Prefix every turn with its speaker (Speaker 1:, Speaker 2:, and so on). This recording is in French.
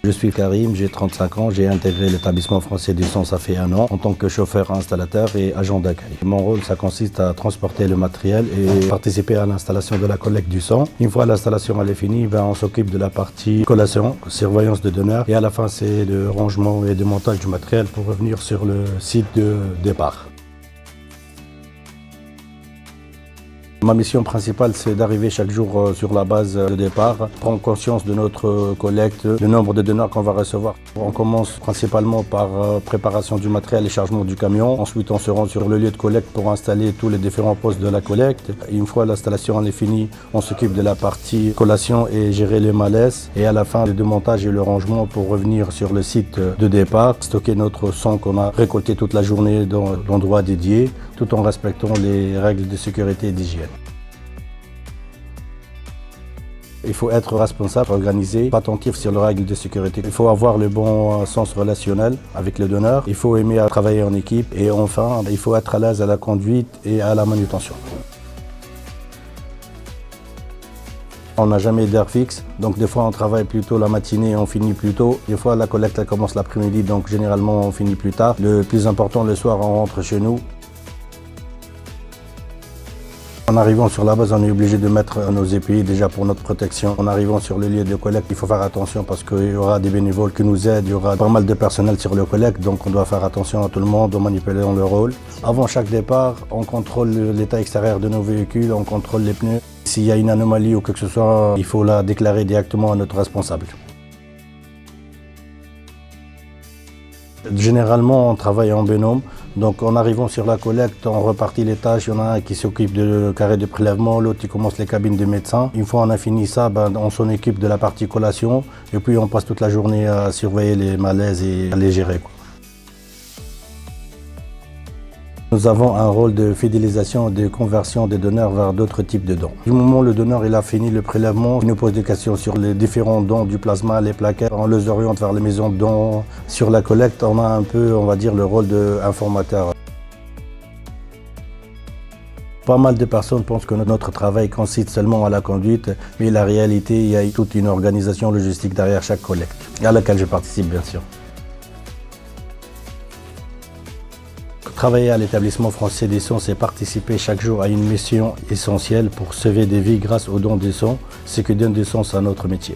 Speaker 1: Je suis Karim, j'ai 35 ans, j'ai intégré l'établissement français du son ça fait 1 an en tant que chauffeur installateur et agent d'accueil. Mon rôle, ça consiste à transporter le matériel et participer à l'installation de la collecte du son. Une fois l'installation elle est finie, on s'occupe de la partie collation, surveillance de donneurs et à la fin c'est le rangement et le montage du matériel pour revenir sur le site de départ. Ma mission principale, c'est d'arriver chaque jour sur la base de départ, prendre conscience de notre collecte, le nombre de donneurs qu'on va recevoir. On commence principalement par préparation du matériel et chargement du camion. Ensuite, on se rend sur le lieu de collecte pour installer tous les différents postes de la collecte. Et une fois l'installation est finie, on s'occupe de la partie collation et gérer les malaises. Et à la fin, le démontage et le rangement pour revenir sur le site de départ, stocker notre son qu'on a récolté toute la journée dans l'endroit dédié, tout en respectant les règles de sécurité et d'hygiène. Il faut être responsable, organisé, attentif sur les règles de sécurité. Il faut avoir le bon sens relationnel avec le donneur. Il faut aimer travailler en équipe. Et enfin, il faut être à l'aise à la conduite et à la manutention. On n'a jamais d'heure fixe, donc des fois on travaille plus tôt la matinée et on finit plus tôt. Des fois la collecte elle commence l'après-midi, donc généralement on finit plus tard. Le plus important, le soir on rentre chez nous. En arrivant sur la base, on est obligé de mettre nos épées déjà pour notre protection. En arrivant sur le lieu de collecte, il faut faire attention parce qu'il y aura des bénévoles qui nous aident, il y aura pas mal de personnel sur le collecte, donc on doit faire attention à tout le monde, en manipulant le rôle. Avant chaque départ, on contrôle l'état extérieur de nos véhicules, on contrôle les pneus. S'il y a une anomalie ou quelque chose que ce soit, il faut la déclarer directement à notre responsable. Généralement, on travaille en binôme. Donc, en arrivant sur la collecte, on repartit les tâches. Il y en a un qui s'occupe du carré de prélèvement, l'autre qui commence les cabines de médecins. Une fois on a fini ça, on s'en occupe de la partie collation. Et puis, on passe toute la journée à surveiller les malaises et à les gérer. Nous avons un rôle de fidélisation et de conversion des donneurs vers d'autres types de dons. Du moment où le donneur il a fini le prélèvement, il nous pose des questions sur les différents dons du plasma, les plaquettes. On les oriente vers les maisons de dons. Sur la collecte, on a un peu, on va dire, le rôle d'informateur. Pas mal de personnes pensent que notre travail consiste seulement à la conduite, mais la réalité, il y a toute une organisation logistique derrière chaque collecte, à laquelle je participe bien sûr. Travailler à l'établissement français des sons, c'est participer chaque jour à une mission essentielle pour sauver des vies grâce aux dons des sons, ce qui donne du sens à notre métier.